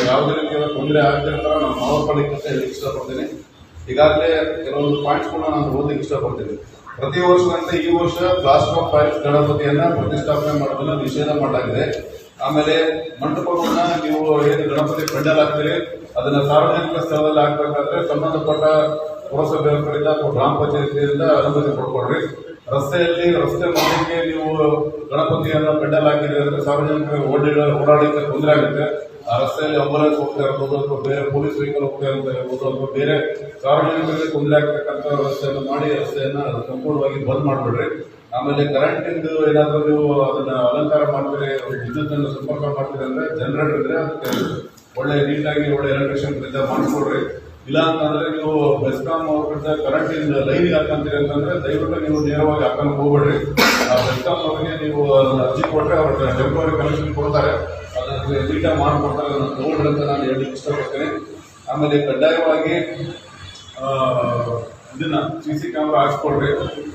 ಯಾವುದೇ ರೀತಿಯ ತೊಂದರೆ ಆಗದೆ ಅಂತ ನಾನು ಮನವೊಲಿಕೆ ಅಂತ ಹೇಳಲಿಕ್ಕೆ ಇಷ್ಟಪಡ್ತೀನಿ. ಈಗಾಗಲೇ ಕೆಲವೊಂದು ಪಾಯಿಂಟ್ಸ್ ಕೂಡ ನಾನು ಓದಲಿಕ್ಕೆ ಇಷ್ಟಪಡ್ತೀನಿ. ಪ್ರತಿ ವರ್ಷದಂತೆ ಈ ವರ್ಷ ಪ್ಲಾಸ್ಟರ್ ಆಫ್ ಪ್ಯಾರಿಸ್ ಗಣಪತಿಯನ್ನ ಪ್ರತಿಷ್ಠಾಪನೆ ಮಾಡೋದನ್ನ ನಿಷೇಧ ಮಾಡಲಾಗಿದೆ. ಆಮೇಲೆ ಮಂಟಪವನ್ನ ನೀವು ಏನು ಗಣಪತಿ ಪೆಂಡಲ್ ಹಾಕ್ತೀರಿ ಅದನ್ನ ಸಾರ್ವಜನಿಕ ಸ್ಥಳದಲ್ಲಿ ಹಾಕ್ಬೇಕಾದ್ರೆ ಸಂಬಂಧಪಟ್ಟ ಪುರಸಭೆ ಕಡೆಯಿಂದ ಅಥವಾ ಗ್ರಾಮ ಪಂಚಾಯತಿಯಿಂದ ಅನುಮತಿ ಕೊಡ್ಕೊಡ್ರಿ. ರಸ್ತೆ ಮಧ್ಯಕ್ಕೆ ನೀವು ಗಣಪತಿಯನ್ನ ಪೆಂಡಲ್ ಹಾಕಿದ್ರೆ ಅಂದ್ರೆ ಸಾರ್ವಜನಿಕರಿಗೆ ಓಡಾಡಲಿಕ್ಕೆ ತೊಂದರೆ ಆಗುತ್ತೆ. ಆ ರಸ್ತೆಯಲ್ಲಿ ಆಂಬುಲೆನ್ಸ್ ಹೋಗ್ತಾ ಇರ್ಬೋದು ಅಥವಾ ಬೇರೆ ಪೊಲೀಸ್ ವೆಹಿಕಲ್ ಹೋಗ್ತಾ ಇರ್ಬೋದು ಅಥವಾ ಬೇರೆ ಸಾರ್ವಜನಿಕರಿಗೆ ತೊಂದರೆ ಆಗ್ತಕ್ಕಂಥ ವ್ಯವಸ್ಥೆಯನ್ನು ಮಾಡಿ ರಸ್ತೆಯನ್ನ ಸಂಪೂರ್ಣವಾಗಿ ಬಂದ್ ಮಾಡ್ಬಿಡ್ರಿ. ಆಮೇಲೆ ಕರೆಂಟಿಂದು ಏನಾದರೂ ನೀವು ಅದನ್ನ ಅಲಂಕಾರ ಮಾಡ್ತೀರಿ, ವಿದ್ಯುತ್ ಅನ್ನು ಸಂಪರ್ಕ ಮಾಡ್ತೀರಿ ಅಂದ್ರೆ ಜನರೇಟರ್ ಇದ್ರೆ ಅದಕ್ಕೆ ಒಳ್ಳೆ ನೀಟಾಗಿ ಒಳ್ಳೆ ಎಲೆಕ್ಟ್ರಿಷಿಯನ್ ಮಾಡಿಸ್ಕೊಡ್ರಿ. ಇಲ್ಲ ಅಂತಂದ್ರೆ ನೀವು ಬೆಸ್ಕಾಂ ಅವ್ರಿಂದ ಕರೆಂಟ್ ಇಂದ ಲೈನ್ ಹಾಕಂತೀರಿ ಅಂತಂದ್ರೆ ದಯವಿಟ್ಟು ನೀವು ನೇರವಾಗಿ ಹಾಕೊಂಡು ಹೋಗ್ಬೇಡ್ರಿ. ಆ ಬೆಸ್ಕಾಂ ಅವರಿಗೆ ನೀವು ಅರ್ಜಿ ಕೊಟ್ಟರೆ ಅವ್ರ ಟೆಂಪರರಿ ಕನೆಕ್ಷನ್ ಕೊಡ್ತಾರೆ, ಅದನ್ನ ನೀಟಾಗಿ ಮಾಡಿಕೊಡ್ತಾರೆ, ಅದನ್ನು ತಗೊಳ್ರಿ ಅಂತ ನಾನು ಹೇಳಲಿಕ್ಕೆ ಇಷ್ಟಪಡ್ತೇನೆ. ಆಮೇಲೆ ಕಡ್ಡಾಯವಾಗಿ ಇದನ್ನ CC ಕ್ಯಾಮ್ರಾ ಹಾಕ್ಸ್ಕೊಡ್ರಿ.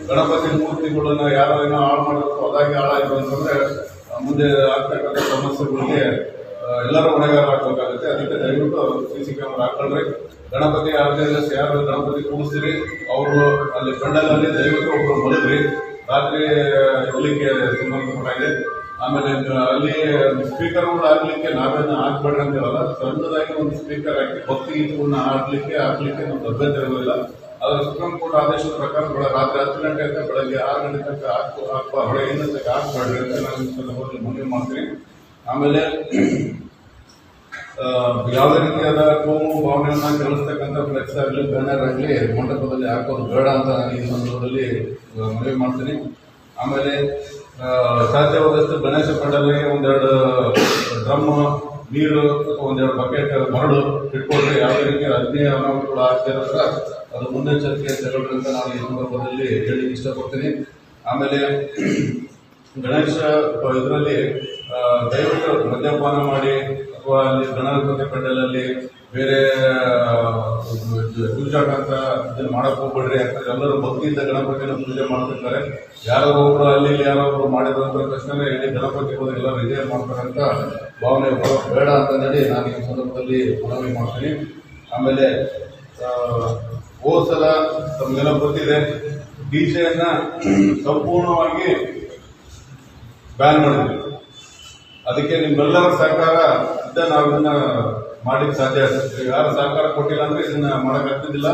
ಗಣಪತಿ ಮೂರ್ತಿಗಳನ್ನ ಯಾರೋ ಏನೋ ಹಾಳು ಮಾಡಬೇಕು ಅದಾಗಿ ಹಾಳಾಯ್ತು ಅಂತಂದ್ರೆ ಮುಂದೆ ಆಗ್ತಕ್ಕಂಥ ಸಮಸ್ಯೆಗಳಿಗೆ ಎಲ್ಲರೂ ಹೊಣೆಗಾರ ಹಾಕಬೇಕಾಗುತ್ತೆ. ಅದಕ್ಕೆ ದಯವಿಟ್ಟು CC ಕ್ಯಾಮ್ರಾ ಹಾಕೊಳ್ರಿ. ಗಣಪತಿ ಯಾರು ಗಣಪತಿ ಕೂಡಿಸ್ತೀರಿ ಅವರು ಅಲ್ಲಿ ಪೆಂಡಲಲ್ಲಿ ದಯವಿಟ್ಟು ಒಬ್ಬರು ಮಲಗ್ರಿ, ರಾತ್ರಿ ಇರಲಿಕ್ಕೆ ಸಂಬಂಧಪಟ್ಟಾಗಿದೆ. ಆಮೇಲೆ ಅಲ್ಲಿ ಸ್ಪೀಕರ್ಗಳು ಹಾಕ್ಲಿಕ್ಕೆ ನಾವೇನು ಹಾಕ್ಬೇಡ್ರಿ ಅಂತ ಹೇಳಲ್ಲ, ಸಣ್ಣದಾಗಿ ಒಂದು ಸ್ಪೀಕರ್ ಹಾಕಿ ಭಕ್ತಿ ಗೀತಗಳನ್ನ ಹಾಕ್ಲಿಕ್ಕೆ ನಮ್ಗೆ ಅಭ್ಯಂತರ ಇರೋದಿಲ್ಲ. ಅದರ ಸುಪ್ರೀಂ ಕೋರ್ಟ್ ಆದೇಶದ ಪ್ರಕಾರ ರಾತ್ರಿ 10 ಗಂಟೆ ಅಂತ ಬೆಳಗ್ಗೆ 6 ಗಂಟೆ ತನಕ ಹೊರಗೆ 5 ಗಂಟೆಗೆ ಹಾಕ್ಬೇಡ್ರಿ ಅಂತ ನಾನು ಮನವಿ ಮಾಡ್ತೀನಿ. ಆಮೇಲೆ ಯಾವುದೇ ರೀತಿಯಾದ ಕೋಮು ಭಾವನೆಯನ್ನ ಕಲಿಸ್ತಕ್ಕಂಥ ಫ್ಲೆಕ್ಸ್ ಆಗಲಿ ಬ್ಯಾನರ್ ಆಗಲಿ ಮಂಟಪದಲ್ಲಿ ಹಾಕೋದು ಬೇಡ ಅಂತ ನಾನು ಈ ಸಂದರ್ಭದಲ್ಲಿ ಮನವಿ ಮಾಡ್ತೀನಿ. ಆಮೇಲೆ ಸಾಧ್ಯವಾದಷ್ಟು ಗಣೇಶ ಪೆಂಡಲ್ಗೆ ಒಂದೆರಡು ಡ್ರಮ್ ನೀರು ಅಥವಾ ಒಂದೆರಡು ಬಕೆಟ್ ಮರಳು ಇಟ್ಕೊಂಡ್ರೆ ಯಾವುದೇ ರೀತಿಯ ಅಗ್ನಿ ಅನಾಹುತಗಳು ಆಗ್ತಿರೋದ್ರ ಅದು ಮುನ್ನೆಚ್ಚರಿಕೆ ತಗೊಳ್ರಿ ಅಂತ ನಾನು ಈ ಸಂದರ್ಭದಲ್ಲಿ ಹೇಳಲಿಕ್ಕೆ ಇಷ್ಟಪಡ್ತೀನಿ. ಆಮೇಲೆ ಗಣೇಶ ಇದರಲ್ಲಿ ದಯವಿಟ್ಟು ಮದ್ಯಪಾನ ಮಾಡಿ ಅಥವಾ ಅಲ್ಲಿ ಗಣಪತಿ ಪೆಂಡಲಲ್ಲಿ ಬೇರೆ ಜೂಜಾಟ ಅಂತ ಇದನ್ನು ಮಾಡಕ್ ಹೋಗ್ಬೇಡ್ರಿ. ಯಾಕಂದ್ರೆ ಎಲ್ಲರೂ ಭಕ್ತಿಯಿಂದ ಗಣಪತಿಯನ್ನು ಪೂಜೆ ಮಾಡ್ತಿರ್ತಾರೆ. ಯಾರೋ ಒಬ್ರು ಅಲ್ಲಿ ಯಾರೋ ಒಬ್ರು ಮಾಡಿದಂತ ತಕ್ಷಣ ಇಡೀ ಗಣಪತಿ ಹೋದ್ರೆ ಎಲ್ಲರೂ ಇದೇ ಮಾಡ್ತಾರಂತ ಭಾವನೆ ಬೇಡ ಅಂತ ಹೇಳಿ ನಾನು ಈ ಸಂದರ್ಭದಲ್ಲಿ ಮನವಿ ಮಾಡ್ತೀನಿ. ಆಮೇಲೆ ಹೋದ ಸಲ ತಮಗೆಲ್ಲ ಗೊತ್ತಿದೆ, DJ-ಯನ್ನ ಸಂಪೂರ್ಣವಾಗಿ ಬ್ಯಾನ್ ಮಾಡಿದ್ವಿ. ಅದಕ್ಕೆ ನಿಮ್ಮೆಲ್ಲರ ಸಹಕಾರ ಇದ್ದ ನಾವು ಇದನ್ನ ಮಾಡ್ಲಿಕ್ಕೆ ಸಾಧ್ಯ ಆಗ್ತದೆ. ಯಾರು ಸಹಕಾರ ಕೊಟ್ಟಿಲ್ಲ ಅಂದ್ರೆ ಇದನ್ನ ಮಾಡಕ್ ಆಗ್ತಿದ್ದಿಲ್ಲ.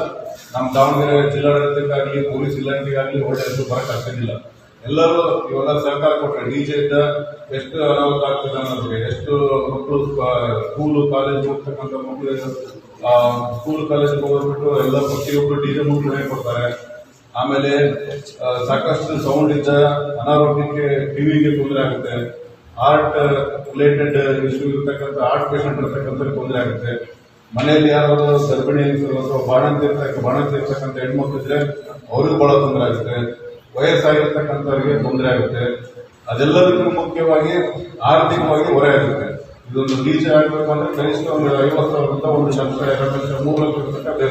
ನಮ್ಮ ದಾವಣಗೆರೆ ಜಿಲ್ಲಾಡಳಿತಕ್ಕಾಗಲಿ ಪೊಲೀಸ್ ಇಲಾಖೆಗಾಗಲಿ ಒಳ್ಳೆ ಹೆಸರು ಬರಕ್ ಆಗ್ತಿದ್ದಿಲ್ಲ. ಎಲ್ಲರೂ ಇವೆಲ್ಲ ಸಹಕಾರ ಕೊಟ್ಟರೆ DJ ಇಂದ ಎಷ್ಟು ಅನಾಹುತ ಆಗ್ತದೆ ಅನ್ನೋದಕ್ಕೆ, ಎಷ್ಟು ಮಕ್ಕಳು ಸ್ಕೂಲು ಕಾಲೇಜ್ ಹೋಗ್ತಕ್ಕಂಥ ಮಕ್ಕಳು ಸ್ಕೂಲ್ ಕಾಲೇಜ್ ಹೋಗ್ಬಿಟ್ಟು ಎಲ್ಲ ಪ್ರತಿಯೊಬ್ಬರು DJ ಮಕ್ಕಳು ಕೊಡ್ತಾರೆ. ಆಮೇಲೆ ಸಾಕಷ್ಟು ಸೌಂಡ್ ಇದ್ದ ಅನಾರೋಗ್ಯಕ್ಕೆ ಟಿವಿಗೆ ತೊಂದರೆ ಆಗುತ್ತೆ. ಹಾರ್ಟ್ ರಿಲೇಟೆಡ್ ಇಶ್ಯೂ ಇರ್ತಕ್ಕಂಥ ಹಾರ್ಟ್ ಪೇಷಂಟ್ ಇರ್ತಕ್ಕಂಥ ತೊಂದರೆ ಆಗುತ್ತೆ. ಮನೆಯಲ್ಲಿ ಯಾರಾದ್ರೂ ಗರ್ಭಿಣಿ ಅಥವಾ ಬಾಣಂತಿರ್ತಕ್ಕಂಥ ಹೆಣ್ಮಕ್ಳು ಇದ್ರೆ ಅವ್ರಿಗೂ ಬಹಳ ತೊಂದರೆ ಆಗುತ್ತೆ. ವಯಸ್ಸಾಗಿರ್ತಕ್ಕಂಥವ್ರಿಗೆ ತೊಂದರೆ ಆಗುತ್ತೆ. ಅದೆಲ್ಲದಕ್ಕೂ ಮುಖ್ಯವಾಗಿ ಆರ್ಥಿಕವಾಗಿ ಹೊರೆ ಆಗುತ್ತೆ. ಇದೊಂದು DJ ಆಗಬೇಕು ಅಂದ್ರೆ ಕನಿಷ್ಠ ಒಂದು 50,000ರಿಂದ 1 ಲಕ್ಷ 2 ಲಕ್ಷ 3 ಲಕ್ಷ ತನಕ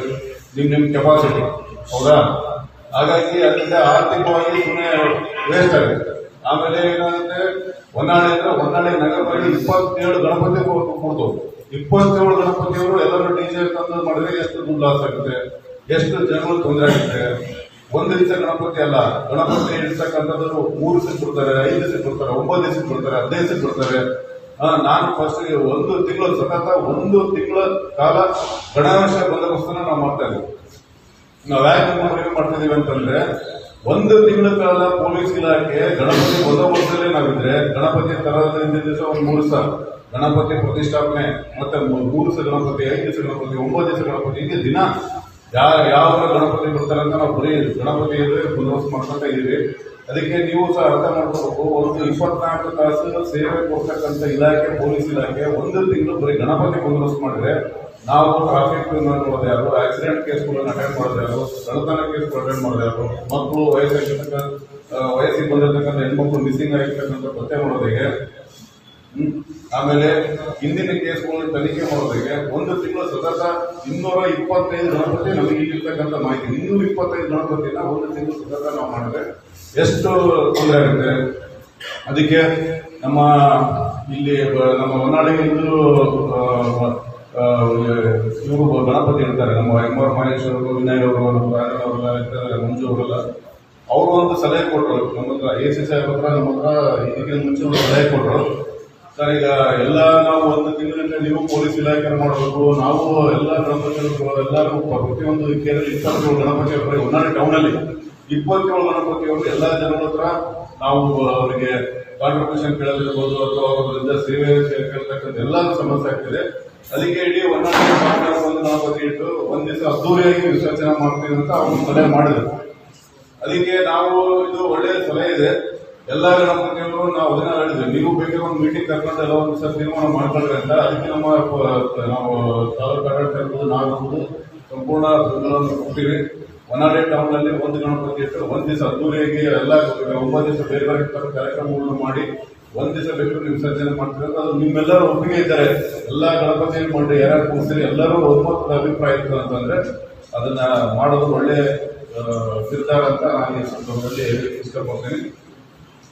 ನಿಮ್ ಕೆಪಾಸಿಟಿ, ಹೌದಾ? ಹಾಗಾಗಿ ಅದರಿಂದ ಆರ್ಥಿಕವಾಗಿ ಸುಮ್ಮನೆ ವೇಸ್ಟ್ ಆಗುತ್ತೆ. ಆಮೇಲೆ ಏನಾಗುತ್ತೆ, ಹೊನ್ನಾಳಿ ನಗರದಲ್ಲಿ 27 ಗಣಪತಿ ಕೊಡ್ತವೆ. 27 ಗಣಪತಿಯವರು ಎಲ್ಲರೂ DJ ತಂದು ಮಾಡಿದ್ರೆ ಎಷ್ಟು ದುಡ್ಡು ಲಾಸ್ ಆಗುತ್ತೆ, ಎಷ್ಟು ಜನಗಳು ತೊಂದರೆ ಆಗುತ್ತೆ. ಒಂದು ದಿವಸ ಗಣಪತಿ ಅಲ್ಲ, ಗಣಪತಿ ಇಡ್ತಕ್ಕಂಥದ್ದು 3 ದಿವಸ ಕೊಡ್ತಾರೆ, 5 ದಿವಸ ಕೊಡ್ತಾರೆ, 9 ದಿವಸ ಕೊಡ್ತಾರೆ, 15 ದಿವಸ ಕೊಡ್ತಾರೆ. ನಾನು ಫಸ್ಟ್ 1 ತಿಂಗಳು ಸತತ 1 ತಿಂಗಳ ಕಾಲ ಗಣೇಶ ಬಂದೋಬಸ್ತನ್ನ ನಾವು ಮಾಡ್ತಾ ಇದ್ದೀವಿ. ನಾವು ಯಾಕೆ ಮಾಡ್ತಾ ಇದೀವಿ ಅಂತಂದ್ರೆ 1 ತಿಂಗಳ ಕಾಲ ಪೊಲೀಸ್ ಇಲಾಖೆ ಗಣಪತಿ ಬಂದೋಬಸ್ತಲ್ಲಿ ನಾವಿದ್ರೆ ಗಣಪತಿ ತರದ ದಿವಸ ಒಂದು 3 ದಿವಸ ಗಣಪತಿ ಪ್ರತಿಷ್ಠಾಪನೆ, ಮತ್ತೆ 3 ದಿವಸ ಗಣಪತಿ, 5 ದಿವಸ ಗಣಪತಿ, 9 ದಿವಸ ಗಣಪತಿ, ಹೀಗೆ ದಿನ ಯಾವ ಗಣಪತಿ ಬರ್ತಾರೆ ಅಂತ ನಾವು ಬರೀ ಗಣಪತಿ ಬಂದೋಬಸ್ತ್ ಮಾಡ್ಕೊಂತ ಇದೀವಿ. ಅದಕ್ಕೆ ನೀವು ಸಹ ಅರ್ಥ ಮಾಡ್ಕೋಬೇಕು, ಒಂದು 24 ತಾಸು ಸೇವೆ ಕೊಡ್ತಕ್ಕಂಥ ಇಲಾಖೆ ಪೊಲೀಸ್ ಇಲಾಖೆ 1 ತಿಂಗಳು ಬರೀ ಗಣಪತಿ ಬಂದೋಬಸ್ತ್ ಮಾಡಿದ್ರೆ ನಾವು ಟ್ರಾಫಿಕ್ ನೋಡೋದು ಯಾರು, ಆಕ್ಸಿಡೆಂಟ್ ಕೇಸ್ಗಳನ್ನು ಅಟೆಂಡ್ ಮಾಡೋದು ಯಾರು, ಕಳ್ಳತನ ಕೇಸ್ಗಳು ಅಟೆಂಡ್ ಮಾಡೋದು ಯಾರು, ಮಕ್ಕಳು ವಯಸ್ಸಿಗೆ ಬಂದಿರತಕ್ಕಂಥ ಹೆಣ್ಮಕ್ಳು ಮಿಸ್ಸಿಂಗ್ ಆಗಿರ್ತಕ್ಕಂಥ ಪತ್ತೆ ಮಾಡೋದಿಗೆ, ಆಮೇಲೆ ಹಿಂದಿನ ಕೇಸ್ಗಳನ್ನು ತನಿಖೆ ಮಾಡೋದಿಗೆ 1 ತಿಂಗಳು ಸತತ 225 ಗಣಪತಿ ನಮಗೆ ಈಗಿರ್ತಕ್ಕಂಥ ಮಾಹಿತಿ. 225 ಗಣಪತಿನ 1 ತಿಂಗಳು ಸತತ ನಾವು ಮಾಡಿದ್ರೆ ಎಷ್ಟು ತೊಂದರೆ ಆಗುತ್ತೆ. ಅದಕ್ಕೆ ನಮ್ಮ ಇಲ್ಲಿ ನಮ್ಮ ಹೊನ್ನಾಳಿಗಿಂದು ಇವರು ಗಣಪತಿ ಇರ್ತಾರೆ, ನಮ್ಮ ಎಂ.ಆರ್. ಮಹೇಶ್ ಅವರು, ವಿನಯ್ ಅವರು, ಮಂಜು ಅವರೆಲ್ಲ ಅವರು ಒಂದು ಸಲಹೆ ಕೊಟ್ಟರು ನಮ್ಮ ಹತ್ರ, AC ಸಾಹೇಬ್ ಹತ್ರ ನಮ್ಮ ಹತ್ರ ಇದಕ್ಕಿಂತ ಮುಂಚೆ ಒಂದು ಸಲಹೆ ಕೊಟ್ಟರು. ಸರ್, ಈಗ ಎಲ್ಲ ನಾವು ಒಂದು ತಿಂಗಳಿಂದ ನೀವು ಪೊಲೀಸ್ ಇಲಾಖೆ ಮಾಡಬೇಕು, ನಾವು ಎಲ್ಲ ಗಣಪತಿಗಳು ಎಲ್ಲರೂ ಪ್ರತಿಯೊಂದು ಕೇರಳ 27 ಗಣಪತಿ ಅವರು ಹೊನ್ನಾಳಿ ಟೌನಲ್ಲಿ 27 ಗಣಪತಿಯವರು ಎಲ್ಲ ಜನರ ಹತ್ರ ನಾವು ಅವರಿಗೆ ಕಾಂಟ್ರಿಬ್ಯೂಷನ್ ಕೇಳಲಿರ್ಬೋದು ಅಥವಾ ಅವರಿಂದ ಸೇವೆ ಕೇಳ್ತಕ್ಕಂಥ ಎಲ್ಲ ಸಮಸ್ಯೆ ಆಗ್ತಿದೆ. ಅದಕ್ಕೆ ಇಡೀ ಹೊನ್ನಾಳಿ ಒಂದು ಗಣಪತಿ ಇಟ್ಟು ಒಂದ್ ದಿವಸ ಅದ್ದೂರಿಯಾಗಿ ವಿಸರ್ಜನೆ ಮಾಡ್ತೀವಿ ಅಂತ ಅವರು ಸಲಹೆ ಮಾಡಿದ್ರು. ಅದಕ್ಕೆ ನಾವು ಇದು ಒಳ್ಳೆಯ ಸಲಹೆ ಇದೆ. ಎಲ್ಲ ಗಣಪತಿಯವರು ನಾವು ಅದನ್ನ ಹೇಳಿದ್ವಿ, ನೀವು ಬೇಕಾದ್ರೆ ಒಂದು ಮೀಟಿಂಗ್ ಕರ್ಕೊಂಡು ಎಲ್ಲ ಒಂದು ಸಲ ತೀರ್ಮಾನ ಮಾಡ್ಕೊಂಡ್ರೆ ಅಂತ. ಅದಕ್ಕೆ ನಾವು ತಾಲೂಕು ಆಡಳಿತ ಇರ್ಬೋದು, ನಾವಿರ್ಬೋದು ಸಂಪೂರ್ಣ ಬೆಂಬಲವನ್ನು ಕೊಡ್ತೀವಿ. ಹೊನ್ನಾಳಿ ಟೌನ್ ನಲ್ಲಿ ಒಂದು ಗಣಪತಿ ಇಟ್ಟು ಒಂದ್ ದಿವಸ ಅದ್ದೂರಿಯಾಗಿ ಎಲ್ಲ 9 ದಿವಸ ಬೇರೆ ಬೇರೆ ಕಾರ್ಯಕ್ರಮಗಳನ್ನು ಮಾಡಿ ಒಂದ್ ದಿವಸ ಬೇಕಾದ್ರೆ ವಿಸರ್ಜನೆ ಮಾಡ್ತೀವಿ ಅಂತ ಅದು ನಿಮ್ಮೆಲ್ಲರೂ ಒಪ್ಪಿಗೆ ಇದ್ದಾರೆ. ಎಲ್ಲಾ ಗಣಪತಿ ಮಾಡಿ ಯಾರ್ಯಾರು ಕೂರಿಸಿ ಎಲ್ಲರೂ ಒಮ್ಮತದ ಅಭಿಪ್ರಾಯ ಇತ್ತು ಅಂತಂದ್ರೆ ಅದನ್ನ ಮಾಡೋದು ಒಳ್ಳೆ ನಿರ್ಧಾರ ಅಂತ ನಾನು ಈ ಸಂದರ್ಭದಲ್ಲಿ ಇಷ್ಟಪಡ್ತೀನಿ.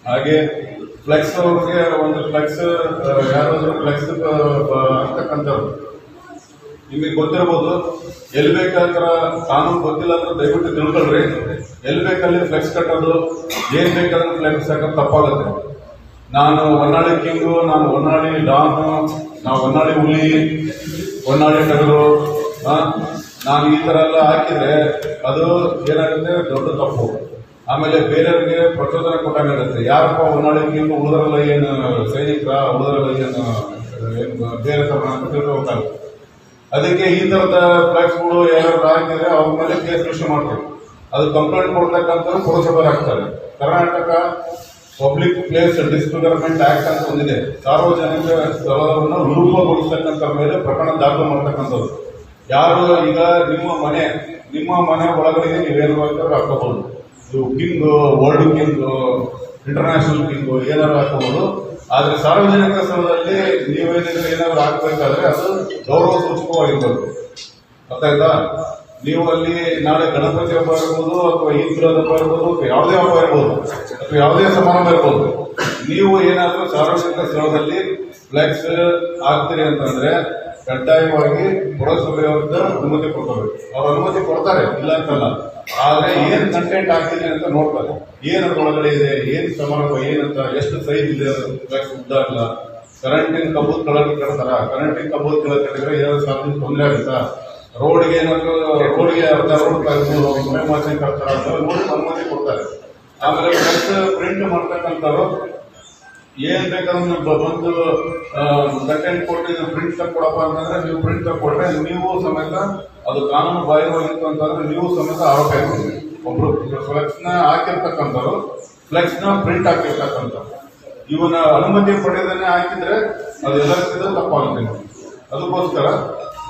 ಹಾಗೆ ಫ್ಲೆಕ್ಸ್ ಅವ್ರಿಗೆ ಒಂದು ಫ್ಲೆಕ್ಸ್ ಯಾರಾದ್ರೂ ಫ್ಲೆಕ್ಸ್ ಅಂತಕ್ಕಂಥವ್ರು ನಿಮಗೆ ಗೊತ್ತಿರಬಹುದು. ಎಲ್ಲಿ ಬೇಕಾದ್ರ ಕಾನೂನು ಗೊತ್ತಿಲ್ಲ ಅಂದ್ರೆ ದಯವಿಟ್ಟು ತಿಳ್ಕೊಳ್ರಿ. ಎಲ್ಲಿ ಬೇಕಲ್ಲಿ ಫ್ಲೆಕ್ಸ್ ಕಟ್ಟೋದು, ಏನ್ ಬೇಕಾದ್ರೆ ಫ್ಲೆಕ್ಸ್ ಹಾಕೋದು ತಪ್ಪಾಗುತ್ತೆ. ನಾನು ಹೊನ್ನಾಳಿ ಕಿಂಗು, ನಾನು ಹೊನ್ನಾಳಿ ಡಾನು, ನಾವು ಹೊನ್ನಾಳಿ ಹುಲಿ, ಹೊನ್ನಾಳಿ ಟಗರು, ನಾನು ಈ ತರ ಎಲ್ಲ ಹಾಕಿದ್ರೆ ಅದು ಏನಾಗುತ್ತೆ, ದೊಡ್ಡ ತಪ್ಪು. ಆಮೇಲೆ ಬೇರೆಯವ್ರಿಗೆ ಪ್ರಚೋದನೆ ಕೊಟ್ಟಾಗುತ್ತೆ. ಯಾರಪ್ಪ ಹೊನ್ನಾಳಿ ಕಿಂಗು ಉಳಿದ್ರಲ್ಲ ಏನು ಸೈನಿಕರ, ಉಳಿದ್ರಲ್ಲ ಏನು ಬೇರೆ ತರ ಅಂತ ತಿಳ್ಕೊಬೇಕಾಗುತ್ತೆ. ಅದಕ್ಕೆ ಈ ತರದ ಫ್ಲೆಕ್ಸ್ಗಳು ಯಾರು ಹಾಕಿದ್ರೆ ಅವ್ರ ಮೇಲೆ ಕೇಸ್ ರಿಜಿಸ್ಟರ್ ಮಾಡ್ತೀವಿ. ಅದು ಕಂಪ್ಲೇಂಟ್ ಕೊಡ್ತಕ್ಕಂಥ ಪುರಸಭೆ ಹಾಕ್ತಾರೆ. Karnataka public place disfigurement act ಅಂತ ಒಂದಿದೆ. ಸಾರ್ವಜನಿಕ ಸ್ಥಳವನ್ನು ವಿರೂಪಗೊಳಿಸ್ತಕ್ಕಂಥ ಮೇಲೆ ಪ್ರಕರಣ ದಾಖಲು ಮಾಡ್ತಕ್ಕಂಥದ್ದು. ಯಾರು ಈಗ ನಿಮ್ಮ ಮನೆ ಒಳಗಡೆ ನೀವೇನು ಬೇಕಾದ್ರೂ ಹಾಕೋಬಹುದು. ಇದು king, world king, international king ಏನಾದ್ರು ಹಾಕೋಬಹುದು. ಆದ್ರೆ ಸಾರ್ವಜನಿಕ ಸ್ಥಳದಲ್ಲಿ ನೀವೇನಿದ್ರೆ ಏನಾದ್ರು ಹಾಕ್ಬೇಕಾದ್ರೆ ಅದು ಗೌರವ ಸೂಚಕವಾಗಿರ್ಬೇಕು. ಗೊತ್ತಾಯ್ತಾ? ನೀವು ಅಲ್ಲಿ ನಾಳೆ ಗಣಪತಿ ಹಬ್ಬ ಇರ್ಬೋದು ಅಥವಾ ಈದ್ ಮಿಲಾದ್ ಹಬ್ಬ ಇರ್ಬೋದು, ಯಾವುದೇ ಹಬ್ಬ ಇರ್ಬೋದು ಅಥವಾ ಯಾವುದೇ ಸಮಾರಂಭ ಇರ್ಬೋದು, ನೀವು ಏನಾದ್ರೂ ಸಾರ್ವಜನಿಕ ಸ್ಥಳದಲ್ಲಿ ಫ್ಲೆಕ್ಸ್ ಹಾಕ್ತೀರಿ ಅಂತಂದ್ರೆ ಕಡ್ಡಾಯವಾಗಿ ಪುರಸಭೆಯವ್ರದ್ದು ಅನುಮತಿ ಕೊಡ್ತಾರೆ. ಅವ್ರ ಅನುಮತಿ ಕೊಡ್ತಾರೆ, ಇಲ್ಲ ಅಂತಲ್ಲ. ಆದ್ರೆ ಏನ್ ಕಂಟೆಂಟ್ ಹಾಕ್ತೀನಿ ಅಂತ ನೋಡ್ತಾರೆ. ಏನ್ ಅದ್ರೊಳಗಡೆ ಇದೆ, ಏನ್ ಸಮಾರಂಭ ಏನಂತ, ಎಷ್ಟು ಸೈಜ್ ಇದೆ, ಫ್ಲೆಕ್ಸ್ ಉದ್ದ ಇಲ್ಲ, ಕರೆಂಟಿನ ಕಬ್ಬದ ಕಲರ್ ಕಟ್ತಾರ, ಕರೆಂಟಿನ ಕಬ್ಬದ ಕಲರ್ ಕಟ್ಟಿದ್ರೆ ಏನಾದ್ರು ಸಾರ್ವಜನಿಕ ತೊಂದರೆ ಆಗುತ್ತಾ, ರೋಡ್ಗೆ ಏನಾದ್ರು ರೋಡ್ಗೆ ಅರ್ಧ ರೋಡ್ ಮಾಸಿ ಕಟ್ತಾರ ಅಂತ ನೋಡಿ ಅನುಮತಿ ಕೊಡ್ತಾರೆ. ಆಮೇಲೆ ಫ್ಲೆಕ್ಸ್ ಪ್ರಿಂಟ್ ಮಾಡ್ತಕ್ಕಂಥವ್ರು ಏನ್ ಬೇಕಾದ್ರೆ ಬಂದು ಕಂಟೆಂಟ್ ಕೊಟ್ಟು ಪ್ರಿಂಟ್ ತಕ್ಕೊಡಪ್ಪ ಅಂತಂದ್ರೆ ನೀವು ಪ್ರಿಂಟ್ ತಕ್ಕೊಟ್ರೆ ನೀವು ಸಮೇತ ಅದು ಕಾನೂನು ಬಾಹಿರವಾಗಿತ್ತು ಅಂತಂದ್ರೆ ನೀವು ಸಮೇತ ಆರೋಪ ಇರ್ತೀವಿ. ಒಬ್ರು ಫ್ಲೆಕ್ಸ್ ನ ಹಾಕಿರ್ತಕ್ಕಂಥವ್ರು ಫ್ಲೆಕ್ಸ್ ನ ಪ್ರಿಂಟ್ ಹಾಕಿರ್ತಕ್ಕಂಥ ಇವನ ಅನುಮತಿ ಪಡೆದನ್ನೇ ಹಾಕಿದ್ರೆ ಅದು ಎಲ್ಲರಿಗೂ ತಪ್ಪಾಗುತ್ತೆ. ಅದಕ್ಕೋಸ್ಕರ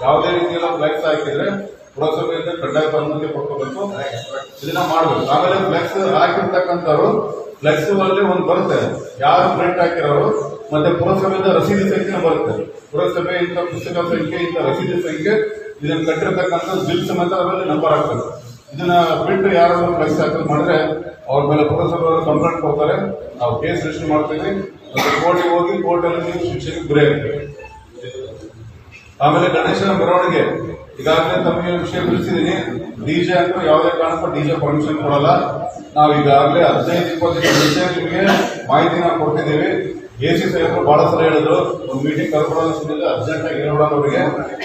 ಯಾವುದೇ ರೀತಿಯಲ್ಲ ಫ್ಲೆಕ್ಸ್ ಹಾಕಿದ್ರೆ ಪುರಸಭೆಯಿಂದ ಕಡ್ಡಾಯ ಅನುಮತಿ ಕೊಡ್ಕೋಬೇಕು, ಇದನ್ನ ಮಾಡ್ಬೇಕು. ಆಮೇಲೆ ಫ್ಲೆಕ್ಸ್ ಹಾಕಿರ್ತಕ್ಕಂಥವ್ರು ಫ್ಲೆಕ್ಸ್ ಅಲ್ಲಿ ಒಂದು ಬರುತ್ತೆ, ಯಾರು ಪ್ರಿಂಟ್ ಹಾಕಿರೋರು ಮತ್ತೆ ಪುರಸಭೆಯಿಂದ ರಸೀದಿ ಸಂಖ್ಯೆ ಬರುತ್ತೆ. ಪುರಸಭೆ ಇಂಥ ಪುಸ್ತಕ ಸಂಖ್ಯೆ, ಇಂಥ ರಸೀದಿ ಸಂಖ್ಯೆ, ಇದನ್ನ ಕಟ್ಟಿರ್ತಕ್ಕಂಥ ಬಿಲ್ ಸಮೇತ ಅದರಲ್ಲಿ ನಂಬರ್ ಆಗ್ತದೆ. ಇದನ್ನ ಬಿಟ್ಟು ಯಾರಾದ್ರೂ ಫ್ಲೆಕ್ಸ್ ಹಾಕೋದು ಮಾಡಿದ್ರೆ ಅವ್ರ ಮೇಲೆ ಪುರಸಭೆಯವರು ಕಂಪ್ಲೇಂಟ್ ಕೊಡ್ತಾರೆ. ನಾವು ಕೇಸ್ ರಿಜಿಸ್ಟರ್ ಮಾಡ್ತೀವಿ, ಮತ್ತೆ ಕೋರ್ಟಿಗೆ ಹೋಗಿ ಕೋರ್ಟಲ್ಲಿ ನೀವು ಶಿಕ್ಷೆಗೆ ಗುರಿ ಆಗ್ತೀವಿ. ಆಮೇಲೆ ಗಣೇಶನ ಮೆರವಣಿಗೆ ಈಗಾಗಲೇ ತಮಗೆ ವಿಷಯ ತಿಳಿಸಿದೀನಿ. ಡಿಜೆ ಅಂತೂ ಯಾವುದೇ ಕಾರಣಕ್ಕೂ ಡಿಜೆ ಪರ್ಮಿಷನ್ ಕೊಡಲ್ಲ. ನಾವು ಈಗಾಗಲೇ 15-20 ವಿಷಯ ನಿಮಗೆ ಮಾಹಿತಿನ ಕೊಡ್ತಿದ್ದೀವಿ. AC ಸಾಹೇಬರು ಬಹಳ ಸಲ ಹೇಳಿದ್ರು, ಒಂದು ಮೀಟಿಂಗ್ ಕರ್ಕೊಳ್ಳೋದು ಸುಮ್ಮನೆ ಅರ್ಜೆಂಟ್ ಆಗಿ ಹೇಳ್ಬಿಡೋರಿಗೆ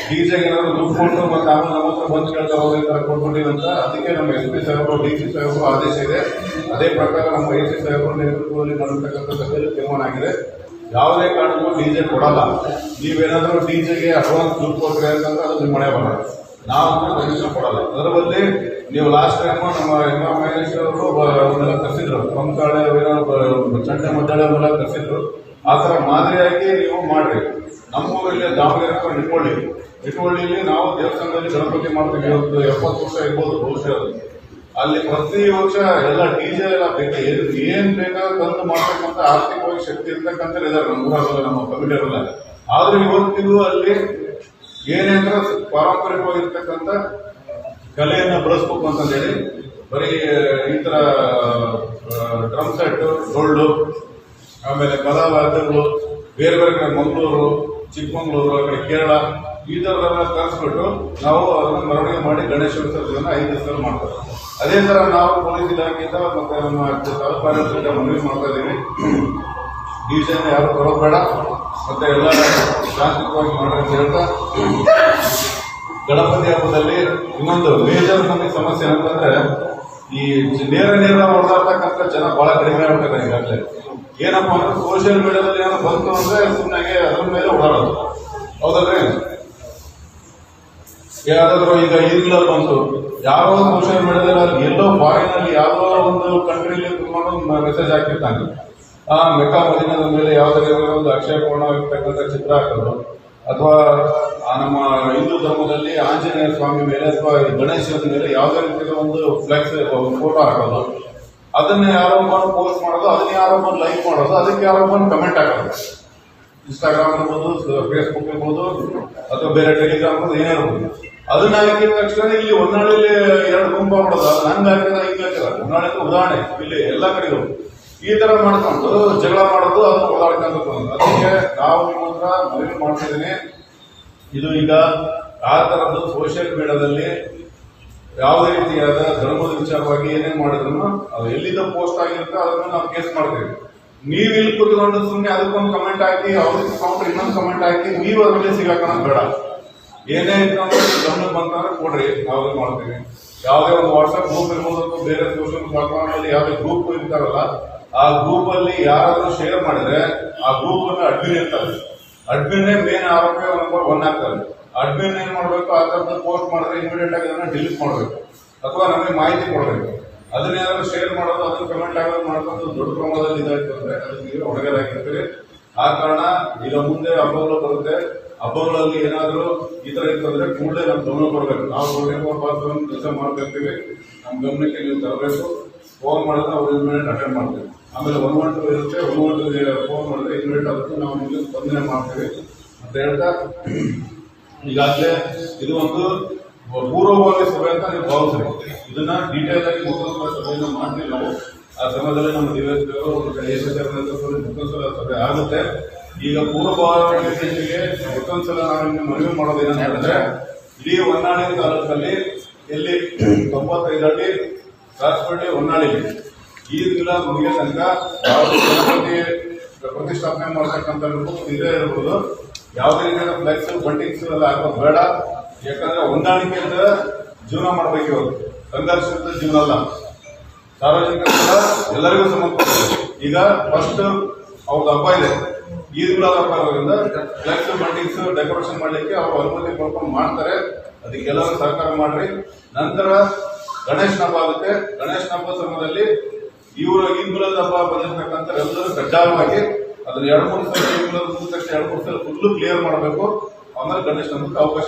ಡಿಜೆಗೆ ಏನಾದ್ರು ದುಡ್ಡು ಕೊಟ್ಟು ಮತ್ತೆ ಆಮೇಲೆ ನಮ್ಮ ಹತ್ರ ಬಂದು ಕೇಳ್ತಾರೆ ಈ ತರ ಕೊಟ್ಬಿಟ್ಟಿವಿ ಅಂತ. ಅದಕ್ಕೆ ನಮ್ಮ SP ಸಾಹೇಬರು, DC ಸಾಹೇಬರು ಆದೇಶ ಇದೆ. ಅದೇ ಪ್ರಕಾರ ನಮ್ಮ AC ಸಾಹೇಬರು ನೇತೃತ್ವದಲ್ಲಿ ಮಾಡಿರ್ತಕ್ಕಂಥ ಸಭೆಯಲ್ಲಿ ತೀರ್ಮಾನ ಆಗಿದೆ. ಯಾವುದೇ ಕಾರಣಕ್ಕೂ ಡಿಜೆ ಕೊಡಲ್ಲ. ನೀವೇನಾದ್ರೂ ಡಿಜೆಗೆ ಅಡ್ವಾನ್ಸ್ ದುಡ್ಡು ಕೊಟ್ರಿ ಅಂತಂದ್ರೆ ಅದು ನಿಮ್ಮ ಮನೆ ಬರಲ್ಲ. ನಾವಂತೂ ಪರ್ಮಿಷನ್ ಕೊಡಲ್ಲ. ಅದರ ಬದಲಿ ನೀವು ಲಾಸ್ಟ್ ಟೈಮ್ ನಮ್ಮ ಎಂ.ಆರ್. ಮಹೇಶ್ ಅವರು ಅವನ್ನೆಲ್ಲ ಕರೆಸಿದ್ರು, ಕಂಸಾಳೆ ಚಂಡೆ ಮದ್ದಾಳೆ ಅವನ್ನೆಲ್ಲ ಕರೆಸಿದ್ರು. ಆ ತರ ಮಾದರಿಯಾಗಿ ನೀವು ಮಾಡ್ರಿ. ನಮ್ಮೂರಲ್ಲಿ ದಾವಣಗೆರೆ ಇಟ್ಕೊಳ್ಳಿಲಿ ನಾವು ದೇವಸ್ಥಾನದಲ್ಲಿ ಗಣಪತಿ ಮಾಡ್ತೀವಿ. ಇವತ್ತು 70 ವರ್ಷ ಇರ್ಬೋದು ಬಹುಶಃ. ಅಲ್ಲಿ ಪ್ರತಿ ವರ್ಷ ಎಲ್ಲ ಡಿಜೆ ಎಲ್ಲ ಏನ್ ಬೇಕಾದ್ರೂ ತಂದು ಮಾಡ್ತಕ್ಕಂಥ ಆರ್ಥಿಕವಾಗಿ ಶಕ್ತಿ ಇರ್ತಕ್ಕಂಥ ಇದಾರೆ ನಮ್ಮ ಊರಾಗಲ್ಲ, ನಮ್ಮ ಕಮಿಟಿಯವರೆಲ್ಲ. ಆದ್ರೆ ಇವತ್ತಿಗೂ ಅಲ್ಲಿ ಏನೇಂದ್ರ ಪಾರಂಪರಿಕವಾಗಿರ್ತಕ್ಕಂಥ ಕಲೆಯನ್ನ ಬಳಸ್ಬೇಕು ಅಂತಂದೇಳಿ ಬರೀ ಈ ತರ ಡ್ರಮ್ ಸೆಟ್, ಡೊಳ್ಳು, ಆಮೇಲೆ ಕಲಾವಾದ್ಯಗಳು ಬೇರೆ ಬೇರೆ ಕಡೆ ಮಂಗಳೂರು, ಚಿಕ್ಕಮಗಳೂರು, ಆ ಕಡೆ ಕೇರಳ ಈ ಥರದೆಲ್ಲ ಕರೆಸ್ಬಿಟ್ಟು ನಾವು ಅದನ್ನು ಮೆರವಣಿಗೆ ಮಾಡಿ ಗಣೇಶ ವಿಸರ್ಜನೆ 5 ದಿವಸದಲ್ಲಿ ಮಾಡ್ತಾರೆ. ಅದೇ ಥರ ನಾವು ಪೊಲೀಸ್ ಇಲಾಖೆಯಿಂದ ಮತ್ತೆ ನಮ್ಮ ತಾಲೂಕು ಆಡಳಿತದಿಂದ ಮನವಿ ಮಾಡ್ತಾ ಇದ್ದೀವಿ, ಡಿವಿಷನ್ ಯಾರು ತರೋಬೇಡ ಮತ್ತೆ ಎಲ್ಲ ಶಾಂತಿಯುತವಾಗಿ ಮಾಡ್ರಿ ಅಂತ ಹೇಳ್ತಾ, ಗಣಪತಿ ಹಬ್ಬದಲ್ಲಿ ಇನ್ನೊಂದು ಮೇಜರ್ ನಮಗೆ ಸಮಸ್ಯೆ ಅಂತಂದ್ರೆ ಈ ನೇರ ಓಡಾಡ್ತಕ್ಕಂಥ ಜನ ಬಹಳ ಕಡಿಮೆ ಆಗ್ತಾರೆ. ಈಗಾಗಲೇ ಏನಪ್ಪಾ ಅಂದ್ರೆ ಸೋಷಿಯಲ್ ಮೀಡಿಯಾದಲ್ಲಿ ಏನೋ ಬಂತು ಅಂದ್ರೆ ಸುಮ್ಮನೆ ಅದ್ರ ಮೇಲೆ ಓಡಾಡೋದು, ಹೌದಲ್ರಿ? ಯಾವ್ದಾದ್ರು ಈಗ ಈಗಲಲ್ಲಿ ಬಂತು, ಯಾರೋ ಸೋಷಿಯಲ್ ಮೀಡಿಯಾದಲ್ಲಿ ಎಲ್ಲೋ ಫಾರಿನ್ ಅಲ್ಲಿ ಯಾವುದೋ ಒಂದು ಕಂಟ್ರಿಲಿ ಕುತ್ಕೊಂಡು ಮೆಸೇಜ್ ಹಾಕಿರ್ತಾನೆ, ಆ ಮೆಕ್ಕಾ ಮದೀನದ ಮೇಲೆ ಯಾವುದೇ ಒಂದು ಆಕ್ಷೇಪಣವಾಗಿರ್ತಕ್ಕಂಥ ಚಿತ್ರ ಹಾಕೋದು, ಅಥವಾ ನಮ್ಮ ಹಿಂದೂ ಧರ್ಮದಲ್ಲಿ ಆಂಜನೇಯ ಸ್ವಾಮಿ ಮೇಲೆ ಅಥವಾ ಗಣೇಶನ ಮೇಲೆ ಯಾವುದೇ ರೀತಿಯ ಒಂದು ಫ್ಲೆಕ್ಸ್ ಫೋಟೋ ಹಾಕೋದು, ಅದನ್ನ ಯಾರೋ ಬಂದು ಪೋಸ್ಟ್ ಮಾಡೋದು, ಅದನ್ನ ಯಾರೋ ಬಂದು ಲೈಕ್ ಮಾಡೋದು, ಅದಕ್ಕೆ ಯಾರೋ ಬಂದು ಕಮೆಂಟ್ ಹಾಕೋದು. ಇನ್ಸ್ಟಾಗ್ರಾಮ್ ಇರ್ಬೋದು, ಫೇಸ್ಬುಕ್ ಇರ್ಬೋದು, ಅಥವಾ ಬೇರೆ ಟೆಲಿಗ್ರಾಮ್ ಇರ್ಬೋದು, ಏನೇ ಇರ್ಬೋದು. ಅದನ್ನ ಹಾಕಿದ ತಕ್ಷಣ ಇಲ್ಲಿ ಹೊನ್ನಾಳಿಲಿ 2 ಗುಂಪು ಮಾಡೋದು, ಅದು ನಂಗೆ ಹಾಕಿದ್ರೆ ಹಿಂಗೆ ಹಾಕಿಲ್ಲ. ಹೊನ್ನಾಳಿ ಉದಾಹರಣೆ ಇಲ್ಲಿ ಎಲ್ಲ ಕಡೆಗಳು ಈ ತರ ಮಾಡ್ಕೊಂಡು ಜಗಳ ಮಾಡೋದು, ಅದನ್ನ ಓಡಾಡ್ಕೊಂಡು. ಅದಕ್ಕೆ ನಾವು ನಿಮ್ಮ ಹತ್ರ ಮನವಿ ಮಾಡ್ತಿದ್ದೀನಿ, ಇದು ಈಗ ಆ ತರದ್ದು ಸೋಷಿಯಲ್ ಮೀಡಿಯಾದಲ್ಲಿ ಯಾವುದೇ ರೀತಿಯಾದ ಧರ್ಮದ ವಿಚಾರವಾಗಿ ಏನೇನ್ ಮಾಡಿದ್ರು ಅದು ಎಲ್ಲಿಂದ ಪೋಸ್ಟ್ ಆಗಿರುತ್ತೆ ಅದನ್ನ ನಾವು ಕೇಸ್ ಮಾಡ್ತೀವಿ. ನೀವು ಇಲ್ಲಿ ಕೂತ್ಕೊಂಡು ಸುಮ್ಮನೆ ಅದಕ್ಕೊಂದು ಕಮೆಂಟ್ ಹಾಕಿ, ಅವ್ರಿಗೆ ಕೌಂಟರ್ ಇನ್ನೊಂದು ಕಮೆಂಟ್ ಹಾಕಿ ನೀವು ಅದರಲ್ಲಿ ಸಿಗಾಕೋಣ ಬೇಡ. ಏನೇ ಇಟ್ಕೊಂಡು ಗಮನಕ್ಕೆ ಬಂತಂದ್ರೆ ಕೊಡ್ರಿ, ನಾವೇ ಮಾಡ್ತೀವಿ. ಯಾವುದೇ ಒಂದು ವಾಟ್ಸ್ಆಪ್ ಗ್ರೂಪ್ ಇರ್ಬೋದು, ಬೇರೆ ಸೋಷಿಯಲ್ ಪ್ಲಾಟ್ಫಾರ್ಮ್ ಅಲ್ಲಿ ಯಾವುದೇ ಗ್ರೂಪ್ ಇರ್ತಾರಲ್ಲ, ಆ ಗ್ರೂಪ್ ಅಲ್ಲಿ ಯಾರಾದ್ರೂ ಶೇರ್ ಮಾಡಿದ್ರೆ ಆ ಗ್ರೂಪ್ ಅಲ್ಲಿ ಅಡ್ಮಿನ್ ಇರ್ತಾರೆ, ಅಡ್ಮಿನ್ನೇ ಮೇನ್ ಆರೋಪಿ ನಂಬರ್ 1 ಆಗ್ತಾರೆ. ಅಡ್ಮಿನ್ ಏನ್ ಮಾಡ್ಬೇಕು, ಆ ತರದ ಪೋಸ್ಟ್ ಮಾಡಿದ್ರೆ ಇಮಿಡಿಯೇಟ್ ಆಗಿ ಅದನ್ನ ಡಿಲೀಟ್ ಮಾಡ್ಬೇಕು, ಅಥವಾ ನಮಗೆ ಮಾಹಿತಿ ಕೊಡ್ಬೇಕು. ಅದನ್ನೇನಾದ್ರೂ ಶೇರ್ ಮಾಡೋದು, ಅದನ್ನ ಕಮೆಂಟ್ ಆಗೋದು ಮಾಡ್ಕೊಂಡು ದೊಡ್ಡ ಪ್ರಮಾಣದಲ್ಲಿ ಇದಾಯ್ತು ಅಂದ್ರೆ ಅದಕ್ಕೆ ಹೊಣೆಗಾರಾಗಿರ್ತೀವಿ. ಆ ಕಾರಣ ಈಗ ಮುಂದೆ ಹಬ್ಬಗಳು ಬರುತ್ತೆ, ಹಬ್ಬಗಳಲ್ಲಿ ಏನಾದರೂ ಈ ತರ ಇರ್ತಂದ್ರೆ ಕೂಡಲೇ ನಮ್ ಗಮನ ಕೊಡ್ಬೇಕು. ನಾವು ಕೆಲಸ ಮಾಡ್ತಾ ಇರ್ತೀವಿ, ನಮ್ಮ ಗಮನಕ್ಕೆ ನೀವು ತರಬೇಕು. ಫೋನ್ ಮಾಡಿದ್ರೆ ಅವ್ರು ಇಮಿಡಿಯೇಟ್ ಅಟೆಂಡ್ ಮಾಡ್ತೀವಿ. ಆಮೇಲೆ 112 ಇರುತ್ತೆ, 112 ಫೋನ್ ಮಾಡಿದ್ರೆ ಇಮಿಡಿಯೇಟ್ ಅದಕ್ಕೆ ನಾವು ನಿಮಗೆ ಸ್ಪಂದನೆ ಮಾಡ್ತೀವಿ ಅಂತ ಹೇಳ್ತಾ, ಈಗಾಗಲೇ ಇದು ಒಂದು ಪೂರ್ವಭಾವಿ ಸಭೆ ಅಂತ ನೀವು ಭಾವಿಸ್ರಿ. ಇದನ್ನ ಡೀಟೇಲ್ ಆಗಿ ಮುಖಂಡರ ಸಭೆಯನ್ನು ಮಾಡ್ತೀವಿ ನಾವು. ಆ ಸಮಯದಲ್ಲಿ ನಮ್ಮ ಡಿವೈಸ್ಗಳು ಮುಖಂಡರ ಸಭೆ ಆಗುತ್ತೆ. ಈಗ ಪೂರ್ವಭಾವಿ ಮುಖಂಡರ ನಾವು ಮನವಿ ಮಾಡೋದೇನಂತ ಹೇಳಿದ್ರೆ, ಇಡೀ ಹೊನ್ನಾಳಿ ತಾಲೂಕಲ್ಲಿ ಎಲ್ಲಿ 95 ಅಡಿ ರಾಜಪೇಟೆ ಹೊನ್ನಾಳಿ ಈ ದಿನ ಮುಗಿಯ ತನಕ ಗಣಪತಿ ಪ್ರತಿಷ್ಠಾಪನೆ ಮಾಡತಕ್ಕಂಥ ಇದೇ ಇರ್ಬೋದು. ಯಾವುದೇ ರೀತಿಯ ಫ್ಲೆಕ್ಸ್ ಬಂಟಿಂಗ್ಸ್ ಎಲ್ಲ ಹಾಕೋದು ಬೇಡ. ಯಾಕಂದ್ರೆ ಹೊಂದಾಣಿಕೆಯಿಂದ ಜೀವನ ಮಾಡ್ಬೇಕು, ಇವರು ಸಂಘರ್ಷದ ಜೀವನ ಅಲ್ಲ. ಸಾರ್ವಜನಿಕರ ಎಲ್ಲರಿಗೂ ಸಂಬಂಧಪಟ್ಟಿದೆ. ಈಗ ಫಸ್ಟ್ ಅವ್ರದ್ದು ಹಬ್ಬ ಇದೆ, ಈದ್ ಹಬ್ಬ ಇರೋದ್ರಿಂದ ಫ್ಲೆಕ್ಸ್ ಬಂಟಿಂಗ್ಸ್ ಡೆಕೋರೇಷನ್ ಮಾಡ್ಲಿಕ್ಕೆ ಅವರು ಅನುಮತಿ ಕೊಡ್ಕೊಂಡು ಮಾಡ್ತಾರೆ. ಅದಕ್ಕೆಲ್ಲರೂ ಸಹಕಾರ ಮಾಡ್ರಿ. ನಂತರ ಗಣೇಶನ ಹಬ್ಬ ಆಗುತ್ತೆ. ಗಣೇಶನ ಹಬ್ಬ ಸಮಯದಲ್ಲಿ ಇವರು ಈದ್ ಹಬ್ಬ ಬಂದಿರ್ತಕ್ಕಂಥ ಎಲ್ಲರೂ ಕಡ್ಡಾಯವಾಗಿ ಅದನ್ನ 2-3 ಸಲ 2-3 ಸಲ ಫುಲ್ ಕ್ಲಿಯರ್ ಮಾಡಬೇಕು. ಆಮೇಲೆ ಗಣೇಶನ ಹಬ್ಬಕ್ಕೆ ಅವಕಾಶ